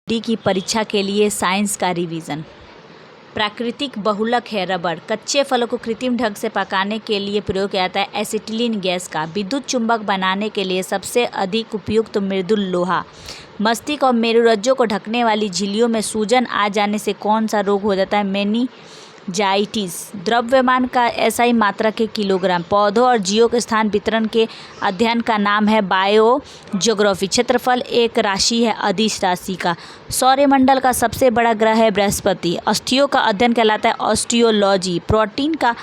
D की परीक्षा के लिए साइंस का रिवीजन। प्राकृतिक बहुलक है रबर। कच्चे फलों को कृत्रिम ढंग से पकाने के लिए प्रयोग किया जाता है एसिटिलीन गैस का। विद्युत चुंबक बनाने के लिए सबसे अधिक उपयुक्त मृदुल लोहा। मस्तिष्क और मेरुरज्जु को ढकने वाली झिल्लियों में सूजन आ जाने से कौन सा रोग हो जाता है? मेनिंजाइटिस। द्रव्यमान का एसआई मात्रा के किलोग्राम। पौधों और जीवों के स्थान वितरण के अध्ययन का नाम है बायोजियोग्राफी। क्षेत्रफल एक राशि है अदिश राशि का। सौरमंडल का सबसे बड़ा ग्रह है बृहस्पति। अस्थियों का अध्ययन कहलाता है ऑस्टियोलॉजी। प्रोटीन का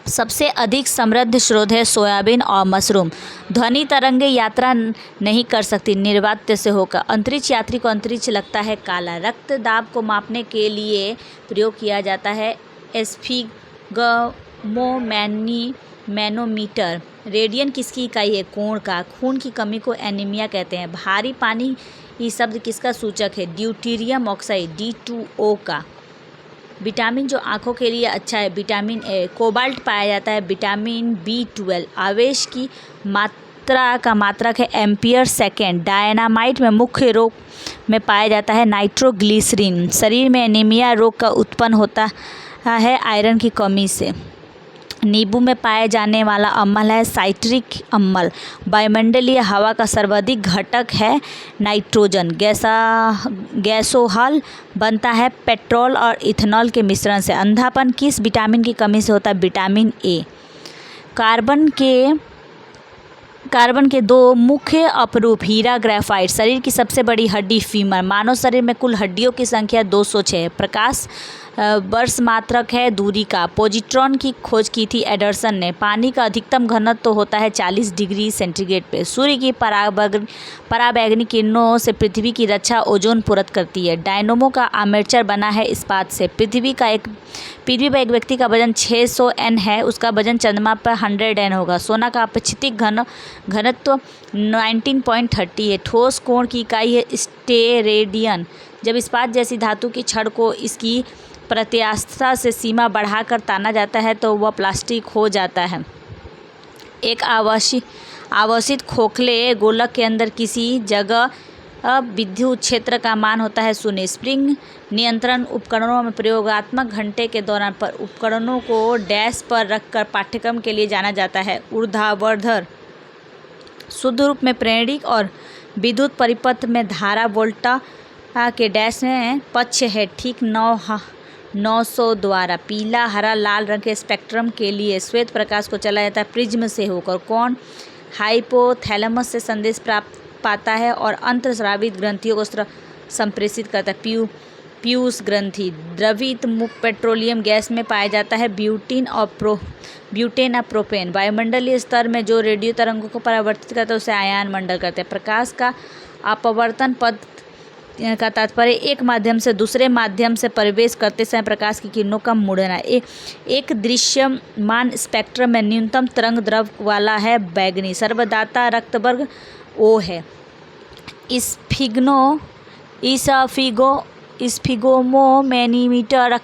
सबसे अधिक समृद्ध स्रोत है सोयाबीन और मशरूम। ध्वनि तरंगे यात्रा नहीं कर सकती, निर्वात से होकर। अंतरिक्ष यात्री को अंतरिक्ष लगता है काला। रक्त दाब को मापने के लिए प्रयोग किया जाता है एस्फिगमोमैनोमीटर। रेडियन किसकी इकाई है? कोण का। खून की कमी को एनीमिया कहते हैं। भारी पानी ये शब्द किसका सूचक है? ड्यूटेरियम ऑक्साइड D2O का। विटामिन जो आँखों के लिए अच्छा है विटामिन ए। कोबाल्ट पाया जाता है विटामिन B12। आवेश की मात्रा का मात्रक है एम्पियर सेकेंड। डायनामाइट में मुख्य रोग में पाया जाता है नाइट्रोग्लिसरीन। शरीर में एनीमिया रोग का उत्पन्न होता है आयरन की कमी से। नींबू में पाए जाने वाला अम्ल है साइट्रिक अम्ल। वायुमंडलीय हवा का सर्वाधिक घटक है नाइट्रोजन। गैसोहॉल बनता है पेट्रोल और इथेनॉल के मिश्रण से। अंधापन किस विटामिन की कमी से होता है? Vitamin A. कार्बन के दो मुख्य अपरूप हीरा ग्रेफाइट। शरीर की सबसे बड़ी हड्डी फीमर। मानव शरीर में कुल हड्डियों की संख्या 206 है। प्रकाश वर्ष मात्रक है दूरी का। पोजिट्रॉन की खोज की थी एडरसन ने। पानी का अधिकतम घनत्व तो होता है 40 डिग्री सेंटीग्रेड पे। सूर्य की पराबैंगनी किरणों से पृथ्वी की रक्षा ओजोन परत करती है। डायनोमो का आर्मेचर बना है इस्पात से। पृथ्वी पर एक व्यक्ति का वजन 600 N है, उसका वजन चंद्रमा पर 100 N होगा। सोना का अपेक्षित घनत्व 19.30 है। ठोस कोण की इकाई है स्टेरेडियन। जब इस्पात जैसी धातु की छड़ को इसकी प्रत्यास्थता से सीमा बढ़ाकर ताना जाता है तो वह प्लास्टिक हो जाता है। एक आवासित खोखले गोलक के अंदर किसी जगह विद्युत क्षेत्र का मान होता है 0। स्प्रिंग नियंत्रण उपकरणों में प्रयोगात्मक घंटे के दौरान पर उपकरणों को डैश पर रखकर पाठ्यक्रम के लिए जाना जाता है ऊर्ध्वाधर। शुद्ध रूप में प्रेरणिक और विद्युत परिपथ में धारा वोल्टा के डैश में पक्ष है ठीक 900 द्वारा। पीला हरा लाल रंग के स्पेक्ट्रम के लिए श्वेत प्रकाश को चला जाता है प्रिज्म से होकर। कौन हाइपोथैलेमस से संदेश प्राप्त पाता है और अंतर्स्रावित ग्रंथियों को संप्रेषित करता है? पीयूष ग्रंथि। द्रवित मुक्त पेट्रोलियम गैस में पाया जाता है ब्यूटेन और प्रोपेन। वायुमंडलीय स्तर में जो रेडियो तरंगों को परावर्तित करता है उसे आयन मंडल कहते हैं। प्रकाश का अपवर्तन पद का तात्पर्य एक माध्यम से दूसरे माध्यम से प्रवेश करते समय प्रकाश की किरणों का मुड़ना। एक दृश्यमान स्पेक्ट्रम में न्यूनतम तरंग दैर्घ्य वाला है बैंगनी। सर्वदाता रक्त वर्ग O है। स्फिगोमोमेनीमीटर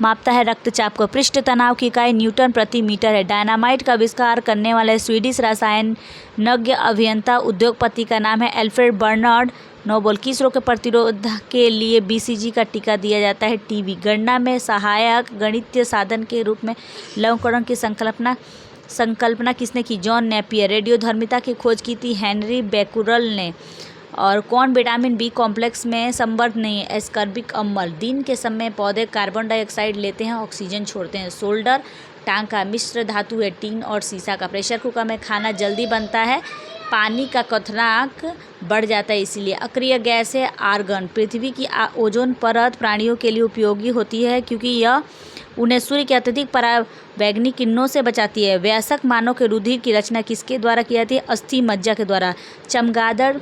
मापता है रक्तचाप को। पृष्ठ तनाव की इकाई न्यूटन प्रति मीटर है। डायनामाइट का आविष्कार करने वाले स्वीडिश रसायनज्ञ अभियंता उद्योगपति का नाम है एल्फ्रेड बर्नार्ड नोबल। किस रोग के प्रतिरोध के लिए BCG का टीका दिया जाता है? TB। गणना में सहायक गणितीय साधन के रूप में लघुकरण की संकल्पना किसने की? John Napier. रेडियोधर्मिता की खोज की थी हेनरी बेकुरल ने। और कौन विटामिन B कॉम्प्लेक्स में संबद्ध नहीं है? एस्कॉर्बिक अम्ल। दिन के समय पौधे कार्बन डाइऑक्साइड लेते हैं, ऑक्सीजन छोड़ते हैं। सोल्डर टांका मिश्र धातु है टीन और सीसा का। प्रेशर कुकर में खाना जल्दी बनता है, पानी का क्वथनांक बढ़ जाता है इसलिए। अक्रिय गैस है आर्गन। पृथ्वी की ओजोन परत प्राणियों के लिए उपयोगी होती है क्योंकि यह उन्हें सूर्य की अत्यधिक पराबैंगनी किरणों से बचाती है। वयस्क मानव के रुधिर की रचना किसके द्वारा की जाती है? अस्थि मज्जा के द्वारा। चमगादड़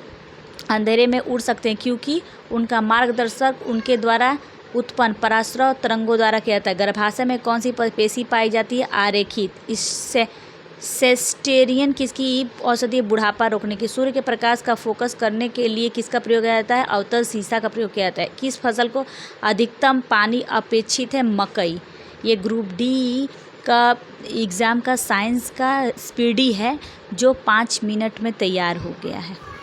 अंधेरे में उड़ सकते हैं क्योंकि उनका मार्गदर्शक उनके द्वारा उत्पन्न पराश्रय तरंगों द्वारा किया जाता है। गर्भाशय में कौन सी पेशी पाई जाती है? आरेखित। इससे सेस्टेरियन किसकी औषधि बुढ़ापा रोकने की? सूर्य के प्रकाश का फोकस करने के लिए किसका प्रयोग किया जाता है? अवतल शीशा का प्रयोग किया जाता है। किस फसल को अधिकतम पानी अपेक्षित है? मकई। ये ग्रुप D का एग्ज़ाम का साइंस का स्पीडी है जो 5 मिनट में तैयार हो गया है।